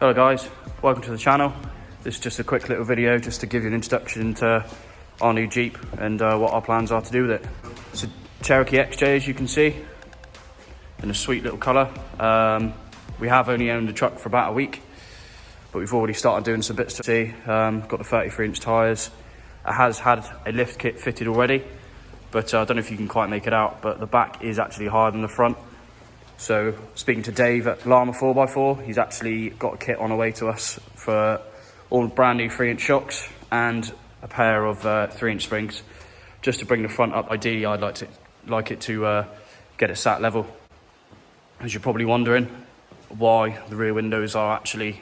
Hello guys, welcome to the channel. This is just a quick little video just to give you an introduction to our new Jeep and what our plans are to do with it. It's a Cherokee XJ, as you can see, in a sweet little colour. We have only owned the truck for about a week, but we've already started doing some bits to see. Got the 33-inch tyres. It has had a lift kit fitted already, but I don't know if you can quite make it out, but the back is actually higher than the front. So speaking to Dave at Llama 4x4, he's actually got a kit on the way to us for all brand new 3-inch shocks and a pair of 3-inch springs, just to bring the front up. Ideally, I'd like it to get it sat level. As you're probably wondering why the rear windows are actually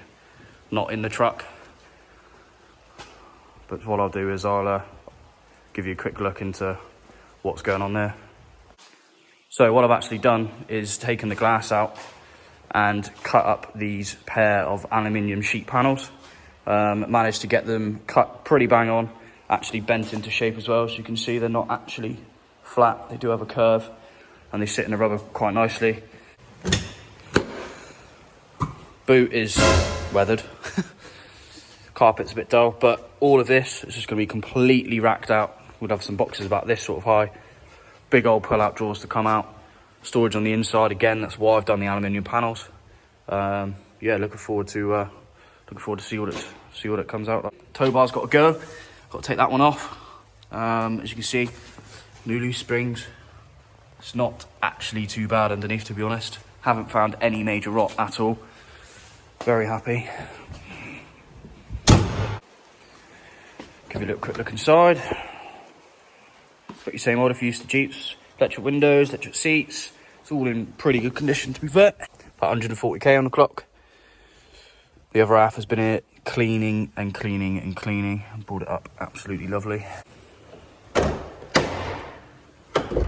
not in the truck, but what I'll do is I'll give you a quick look into what's going on there. So what I've actually done is taken the glass out and cut up these pair of aluminium sheet panels. Managed to get them cut pretty bang on, actually bent into shape as well. As you can see, they're not actually flat, they do have a curve and they sit in the rubber quite nicely. Boot is weathered. Carpet's a bit dull, but all of this is just going to be completely racked out. We'll have some boxes about this sort of high. Big old pull-out drawers to come out. Storage on the inside again. That's why I've done the aluminium panels. Yeah, looking forward to see what it comes out like. Tow bar's got to go. Got to take that one off. As you can see, new loose springs. It's not actually too bad underneath, to be honest. Haven't found any major rot at all. Very happy. Give you a little quick look inside. Pretty same order for used to Jeeps. Electric windows, electric seats. It's all in pretty good condition, to be fair. About 140k on the clock. The other half has been here cleaning and cleaning and cleaning and brought it up absolutely lovely.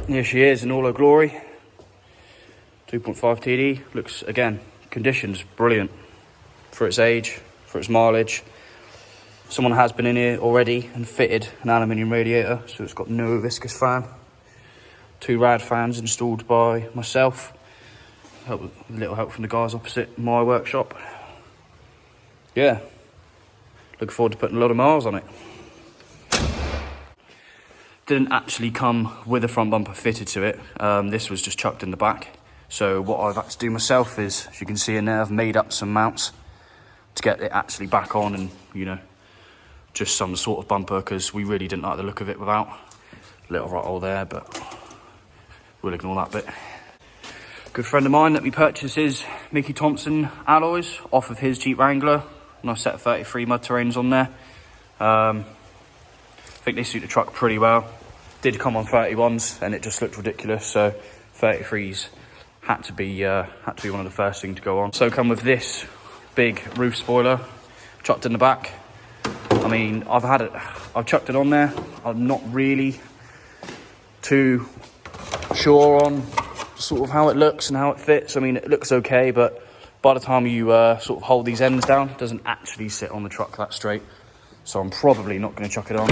Here she is in all her glory. 2.5 TD. Looks, again, condition's brilliant for its age, for its mileage. Someone has been in here already and fitted an aluminium radiator, so it's got no viscous fan. 2 rad fans installed by myself. A little help from the guys opposite my workshop. Yeah, looking forward to putting a lot of miles on it. Didn't actually come with a front bumper fitted to it. This was just chucked in the back. So what I've had to do myself is, as you can see in there, I've made up some mounts to get it actually back on and, you know, just some sort of bumper, because we really didn't like the look of it without. A little rot hole there, but we'll ignore that bit. Good friend of mine let me purchase his Mickey Thompson alloys off of his Jeep Wrangler, and I've set 33 mud terrains on there. I think they suit the truck pretty well. Did come on 31s and it just looked ridiculous, so 33s had to be one of the first things to go on. So come with this big roof spoiler chucked in the back. I mean, I've chucked it on there. I'm not really too sure on sort of how it looks and how it fits. I mean, it looks okay, but by the time you sort of hold these ends down, it doesn't actually sit on the truck that straight. So I'm probably not going to chuck it on.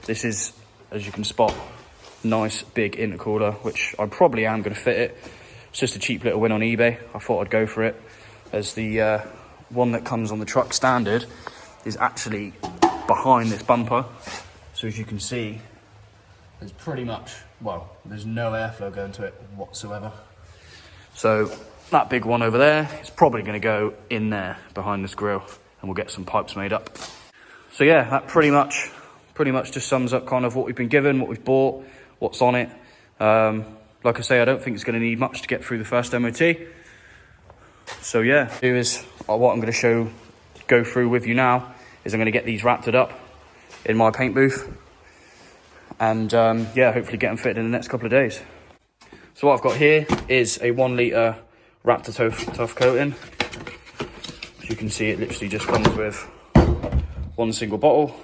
This is, as you can spot, nice big intercooler, which I probably am going to fit it. It's just a cheap little win on eBay. I thought I'd go for it, as the one that comes on the truck standard is actually behind this bumper. So as you can see, there's pretty much, well, there's no airflow going to it whatsoever. So that big one over there is probably going to go in there behind this grille, and we'll get some pipes made up. So yeah, that pretty much just sums up kind of what we've been given, what we've bought, what's on it. Like I say, I don't think it's going to need much to get through the first MOT. So yeah, what I'm going to go through with you now is I'm going to get these Raptored up in my paint booth, and yeah, hopefully get them fitted in the next couple of days. So what I've got here is a 1 litre Raptor tough coating. As you can see, it literally just comes with one single bottle.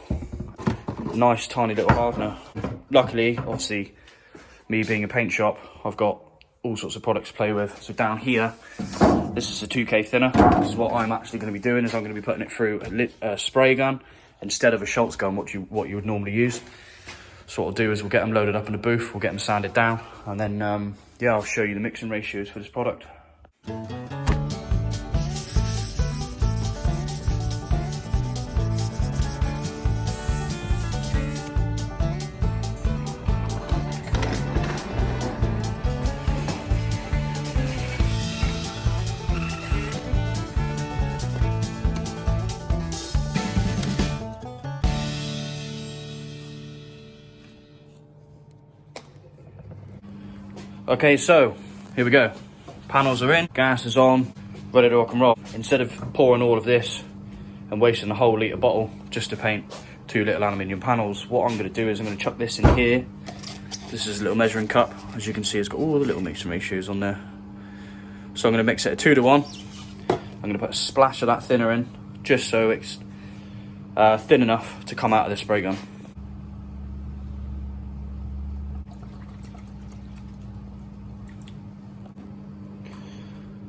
Nice tiny little hardener. Luckily, obviously, me being a paint shop, I've got all sorts of products to play with. So down here, this is a 2K thinner. This is what I'm actually going to be doing, is I'm going to be putting it through a spray gun instead of a Schultz gun, what you would normally use. So what I'll do is we'll get them loaded up in the booth, we'll get them sanded down, and then yeah, I'll show you the mixing ratios for this product. Okay, so here we go. Panels are in, gas is on, ready to rock and roll. Instead of pouring all of this and wasting a whole litre bottle just to paint 2 little aluminium panels, what I'm going to do is I'm going to chuck this in here. This is a little measuring cup. As you can see, it's got all the little mixing ratios on there. So I'm going to mix it at 2 to 1. I'm going to put a splash of that thinner in, just so it's thin enough to come out of the spray gun.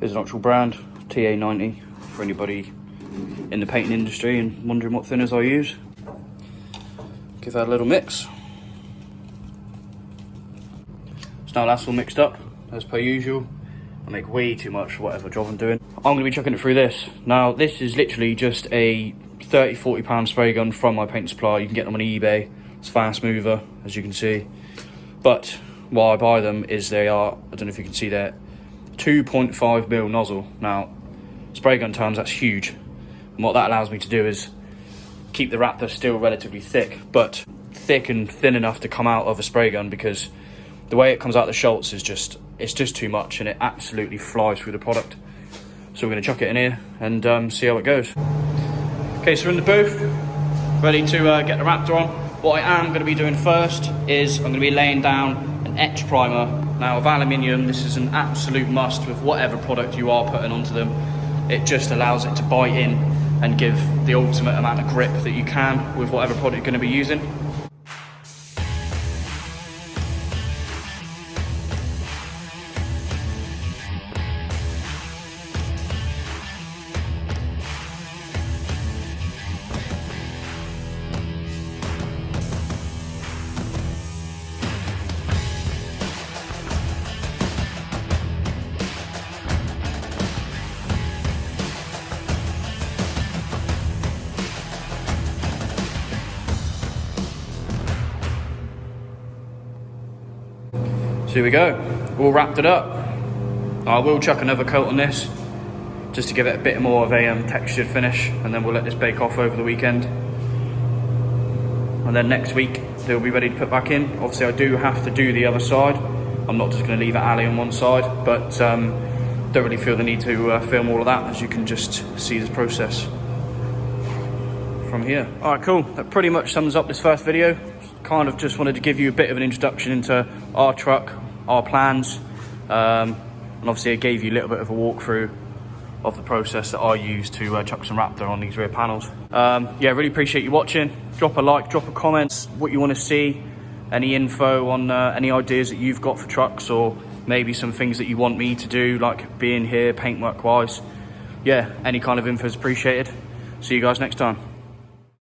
Here's an actual brand, TA90, for anybody in the painting industry and wondering what thinners I use. Give that a little mix. So now that's all mixed up, as per usual. I make way too much for whatever job I'm doing. I'm going to be chucking it through this. Now, this is literally just a £30–40 spray gun from my paint supplier. You can get them on eBay. It's fast mover, as you can see. But why I buy them is they are, I don't know if you can see that, 2.5mm nozzle. Now, spray gun terms, that's huge. And what that allows me to do is keep the Raptor still relatively thick, but thick and thin enough to come out of a spray gun, because the way it comes out the Schultz is it's just too much, and it absolutely flies through the product. So we're going to chuck it in here and see how it goes. Okay, so we're in the booth, ready to get the Raptor on. What I am going to be doing first is I'm going to be laying down an etch primer. Now, with aluminium, this is an absolute must with whatever product you are putting onto them. It just allows it to bite in and give the ultimate amount of grip that you can with whatever product you're going to be using. So here we go, all wrapped it up. I will chuck another coat on this just to give it a bit more of a textured finish, and then we'll let this bake off over the weekend. And then next week they'll be ready to put back in. Obviously I do have to do the other side. I'm not just going to leave it alley on one side, but don't really feel the need to film all of that, as you can just see this process from here. All right, cool. That pretty much sums up this first video. Kind of just wanted to give you a bit of an introduction into our truck, our plans, and obviously it gave you a little bit of a walkthrough of the process that I use to chuck some Raptor on these rear panels. Yeah, really appreciate you watching. Drop a like, drop a comment, what you want to see, any info on any ideas that you've got for trucks, or maybe some things that you want me to do, like being here paintwork wise. Yeah, any kind of info is appreciated. See you guys next time.